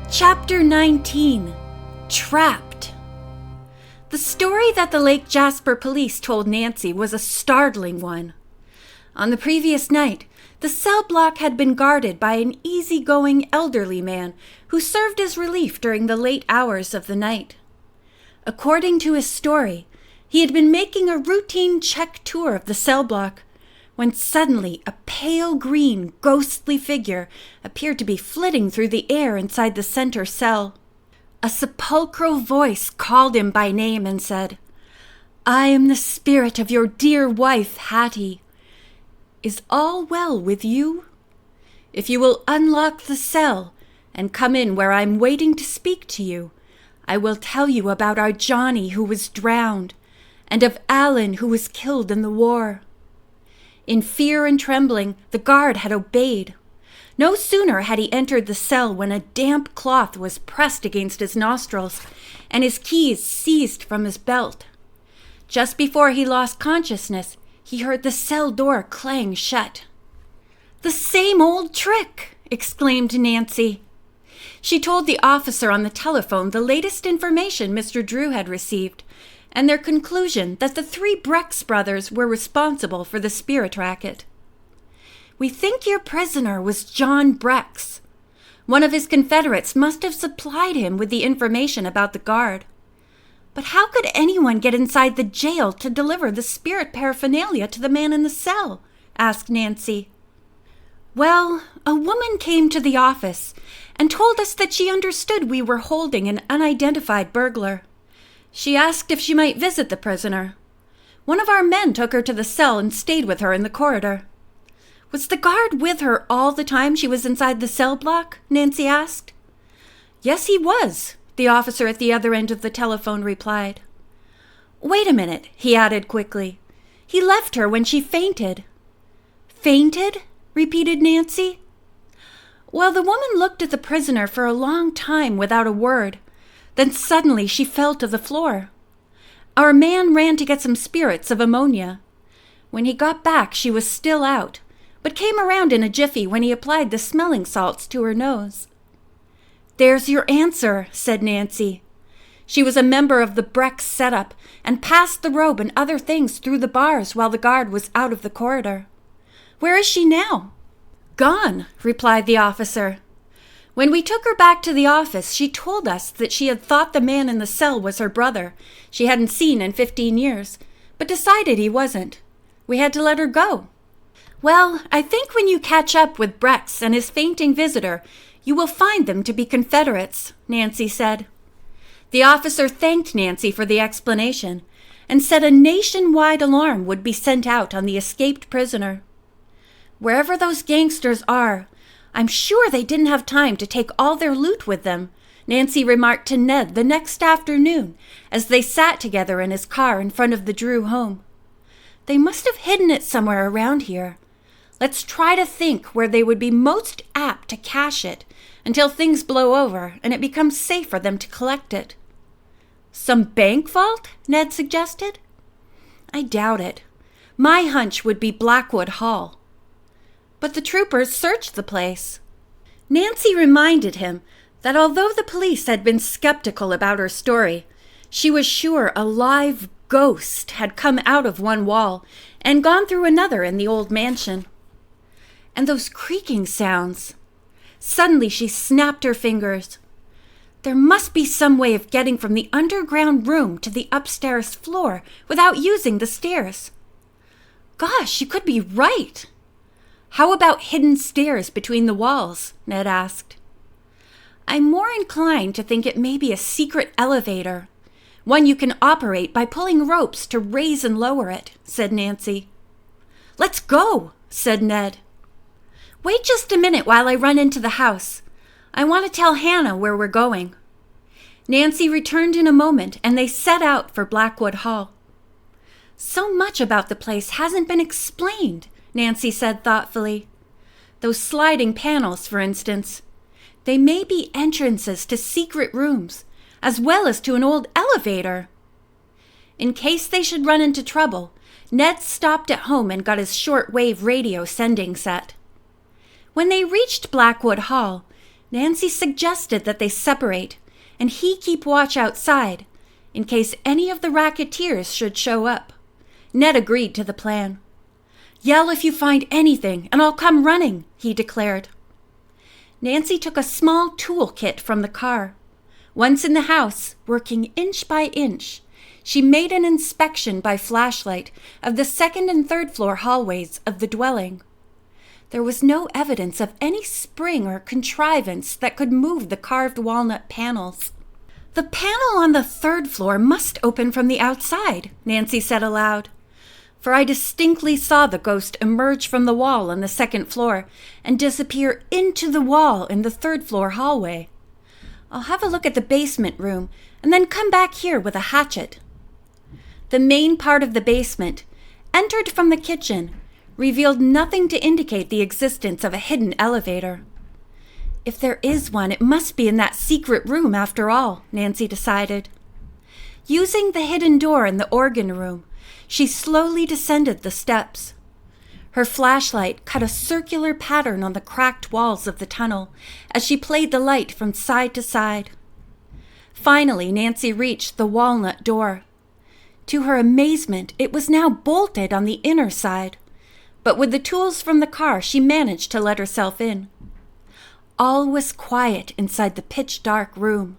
Chapter 19. Trapped. The story that the Lake Jasper police told Nancy was a startling one. On the previous night, the cell block had been guarded by an easygoing elderly man who served as relief during the late hours of the night. According to his story, he had been making a routine check tour of the cell block when suddenly a pale green, ghostly figure appeared to be flitting through the air inside the center cell. A sepulchral voice called him by name and said, "I am the spirit of your dear wife, Hattie. Is all well with you? If you will unlock the cell and come in where I'm waiting to speak to you, I will tell you about our Johnny who was drowned, and of Alan who was killed in the war." In fear and trembling, the guard had obeyed. No sooner had he entered the cell when a damp cloth was pressed against his nostrils and his keys seized from his belt. Just before he lost consciousness, he heard the cell door clang shut. "The same old trick!" exclaimed Nancy. She told the officer on the telephone the latest information Mr. Drew had received, and their conclusion that the three Brex brothers were responsible for the spirit racket. "We think your prisoner was John Brex. One of his confederates must have supplied him with the information about the guard. But how could anyone get inside the jail to deliver the spirit paraphernalia to the man in the cell?" asked Nancy. "Well, a woman came to the office and told us that she understood we were holding an unidentified burglar. She asked if she might visit the prisoner. One of our men took her to the cell and stayed with her in the corridor." "Was the guard with her all the time she was inside the cell block?" Nancy asked. "Yes, he was," the officer at the other end of the telephone replied. "Wait a minute," he added quickly. "He left her when she fainted." "Fainted?" repeated Nancy. "Well, the woman looked at the prisoner for a long time without a word. Then suddenly she fell to the floor. Our man ran to get some spirits of ammonia. When he got back, she was still out, but came around in a jiffy when he applied the smelling salts to her nose." "There's your answer," said Nancy. "She was a member of the Brex setup and passed the robe and other things through the bars while the guard was out of the corridor. Where is she now?" "Gone," replied the officer. "When we took her back to the office, she told us that she had thought the man in the cell was her brother she hadn't seen in 15 years, but decided he wasn't. We had to let her go." "Well, I think when you catch up with Brex and his fainting visitor, you will find them to be Confederates," Nancy said. The officer thanked Nancy for the explanation and said a nationwide alarm would be sent out on the escaped prisoner. "Wherever those gangsters are, I'm sure they didn't have time to take all their loot with them," Nancy remarked to Ned the next afternoon as they sat together in his car in front of the Drew home. "They must have hidden it somewhere around here. Let's try to think where they would be most apt to cache it until things blow over and it becomes safe for them to collect it." "Some bank vault?" Ned suggested. "I doubt it. My hunch would be Blackwood Hall." "But the troopers searched the place." Nancy reminded him that although the police had been skeptical about her story, she was sure a live ghost had come out of one wall and gone through another in the old mansion. And those creaking sounds. Suddenly she snapped her fingers. There must be some way of getting from the underground room to the upstairs floor without using the stairs. Gosh, you could be right. "How about hidden stairs between the walls?" Ned asked. "I'm more inclined to think it may be a secret elevator, one you can operate by pulling ropes to raise and lower it," said Nancy. "Let's go," said Ned. "Wait just a minute while I run into the house. I want to tell Hannah where we're going." Nancy returned in a moment, and they set out for Blackwood Hall. "So much about the place hasn't been explained," Nancy said thoughtfully. "Those sliding panels, for instance. They may be entrances to secret rooms, as well as to an old elevator." In case they should run into trouble, Ned stopped at home and got his short-wave radio sending set. When they reached Blackwood Hall, Nancy suggested that they separate and he keep watch outside in case any of the racketeers should show up. Ned agreed to the plan. "Yell if you find anything and I'll come running," he declared. Nancy took a small tool kit from the car. Once in the house, working inch by inch, she made an inspection by flashlight of the second and third floor hallways of the dwelling. There was no evidence of any spring or contrivance that could move the carved walnut panels. "The panel on the third floor must open from the outside," Nancy said aloud, "for I distinctly saw the ghost emerge from the wall on the second floor and disappear into the wall in the third floor hallway. I'll have a look at the basement room and then come back here with a hatchet." The main part of the basement, entered from the kitchen, revealed nothing to indicate the existence of a hidden elevator. If there is one, it must be in that secret room after all, Nancy decided. Using the hidden door in the organ room, she slowly descended the steps. Her flashlight cut a circular pattern on the cracked walls of the tunnel as she played the light from side to side. Finally, Nancy reached the walnut door. To her amazement, it was now bolted on the inner side, but with the tools from the car, she managed to let herself in. All was quiet inside the pitch-dark room.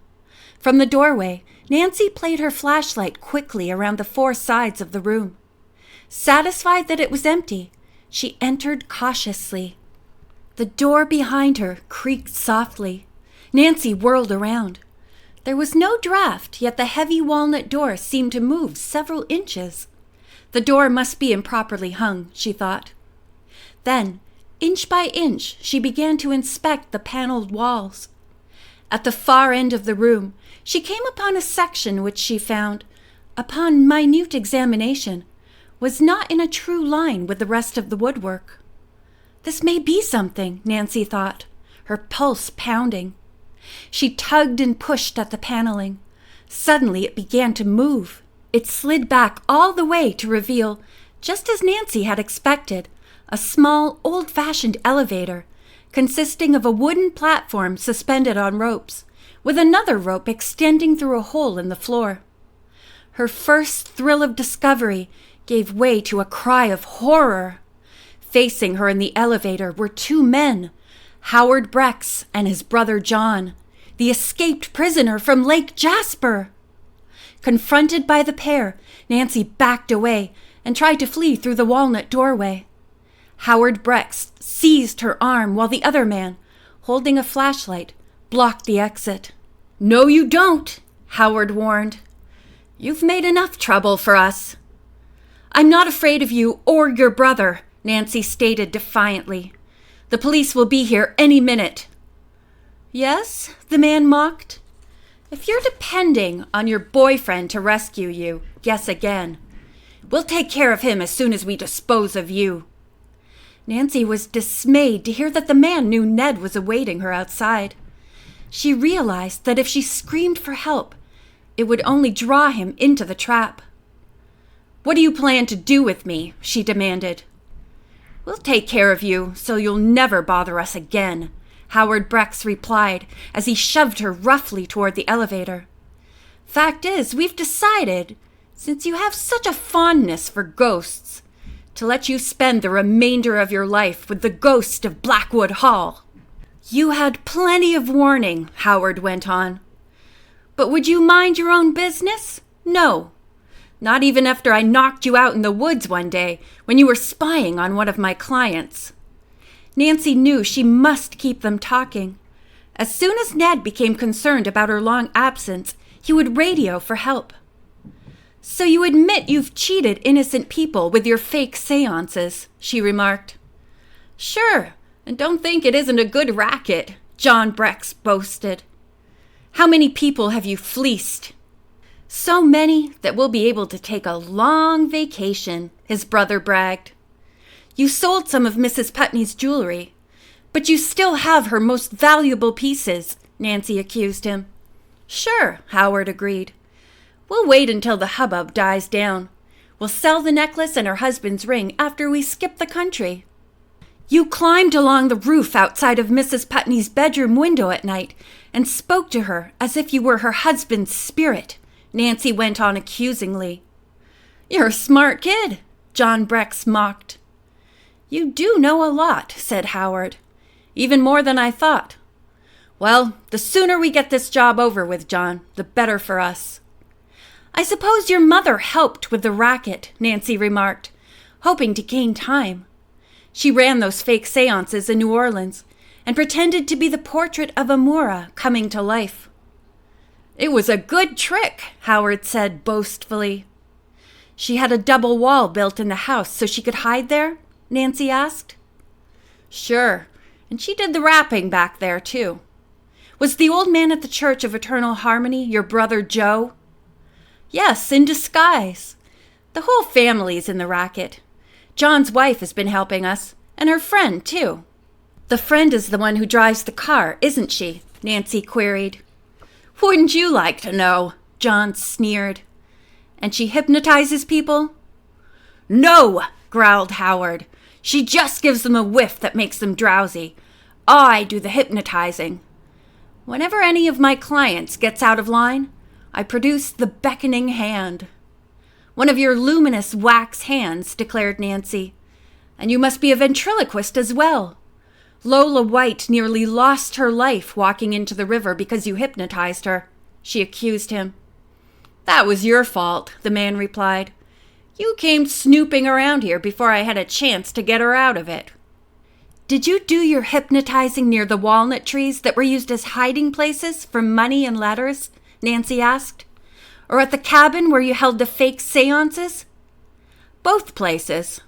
From the doorway, Nancy played her flashlight quickly around the four sides of the room. Satisfied that it was empty, she entered cautiously. The door behind her creaked softly. Nancy whirled around. There was no draft, yet the heavy walnut door seemed to move several inches. The door must be improperly hung, she thought. Then, inch by inch, she began to inspect the paneled walls. At the far end of the room, she came upon a section which she found, upon minute examination, was not in a true line with the rest of the woodwork. This may be something, Nancy thought, her pulse pounding. She tugged and pushed at the paneling. Suddenly it began to move. It slid back all the way to reveal, just as Nancy had expected, a small, old-fashioned elevator consisting of a wooden platform suspended on ropes, with another rope extending through a hole in the floor. Her first thrill of discovery gave way to a cry of horror. Facing her in the elevator were two men, Howard Brex and his brother John, the escaped prisoner from Lake Jasper. Confronted by the pair, Nancy backed away and tried to flee through the walnut doorway. Howard Brex seized her arm while the other man, holding a flashlight, blocked the exit. "No, you don't," Howard warned. "You've made enough trouble for us." "I'm not afraid of you or your brother," Nancy stated defiantly. "The police will be here any minute." "Yes?" the man mocked. "If you're depending on your boyfriend to rescue you, guess again. We'll take care of him as soon as we dispose of you." Nancy was dismayed to hear that the man knew Ned was awaiting her outside. She realized that if she screamed for help, it would only draw him into the trap. "What do you plan to do with me?" she demanded. "We'll take care of you so you'll never bother us again," Howard Brex replied as he shoved her roughly toward the elevator. "Fact is, we've decided, since you have such a fondness for ghosts, to let you spend the remainder of your life with the ghost of Blackwood Hall." "You had plenty of warning," Howard went on. "But would you mind your own business? No. Not even after I knocked you out in the woods one day when you were spying on one of my clients." Nancy knew she must keep them talking. As soon as Ned became concerned about her long absence, he would radio for help. "So you admit you've cheated innocent people with your fake seances," she remarked. "Sure, and don't think it isn't a good racket," John Brex boasted. "How many people have you fleeced?" "So many that we'll be able to take a long vacation," his brother bragged. "You sold some of Mrs. Putney's jewelry, but you still have her most valuable pieces," Nancy accused him. "Sure," Howard agreed. "We'll wait until the hubbub dies down. We'll sell the necklace and her husband's ring after we skip the country." You climbed along the roof outside of Mrs. Putney's bedroom window at night and spoke to her as if you were her husband's spirit, Nancy went on accusingly. You're a smart kid, John Brex mocked. You do know a lot, said Howard. Even more than I thought. Well, the sooner we get this job over with, John, the better for us. I suppose your mother helped with the racket, Nancy remarked, hoping to gain time. She ran those fake seances in New Orleans and pretended to be the portrait of Amora coming to life. It was a good trick, Howard said boastfully. She had a double wall built in the house so she could hide there? Nancy asked. Sure, and she did the rapping back there, too. Was the old man at the Church of Eternal Harmony your brother Joe? Yes, in disguise. The whole family's in the racket. John's wife has been helping us, and her friend, too. The friend is the one who drives the car, isn't she? Nancy queried. Wouldn't you like to know? John sneered. And she hypnotizes people? No, growled Howard. She just gives them a whiff that makes them drowsy. I do the hypnotizing. Whenever any of my clients gets out of line, I produce the beckoning hand. One of your luminous wax hands, declared Nancy. And you must be a ventriloquist as well. Lola White nearly lost her life walking into the river because you hypnotized her, she accused him. That was your fault, the man replied. You came snooping around here before I had a chance to get her out of it. Did you do your hypnotizing near the walnut trees that were used as hiding places for money and letters? Nancy asked. Or at the cabin where you held the fake seances? Both places.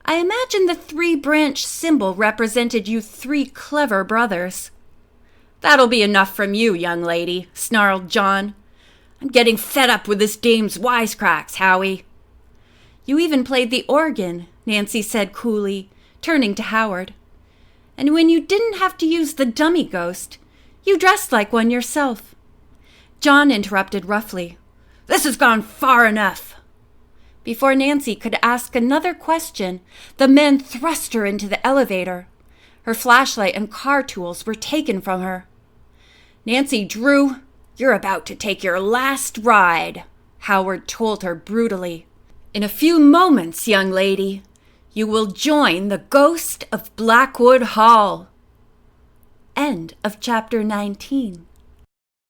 I imagine the 3-branch symbol represented you 3 clever brothers. That'll be enough from you, young lady, snarled John. I'm getting fed up with this dame's wisecracks, Howie. You even played the organ, Nancy said coolly, turning to Howard. And when you didn't have to use the dummy ghost, you dressed like one yourself. John interrupted roughly. This has gone far enough. Before Nancy could ask another question, the men thrust her into the elevator. Her flashlight and car tools were taken from her. Nancy Drew, you're about to take your last ride, Howard told her brutally. In a few moments, young lady, you will join the ghost of Blackwood Hall. End of chapter 19.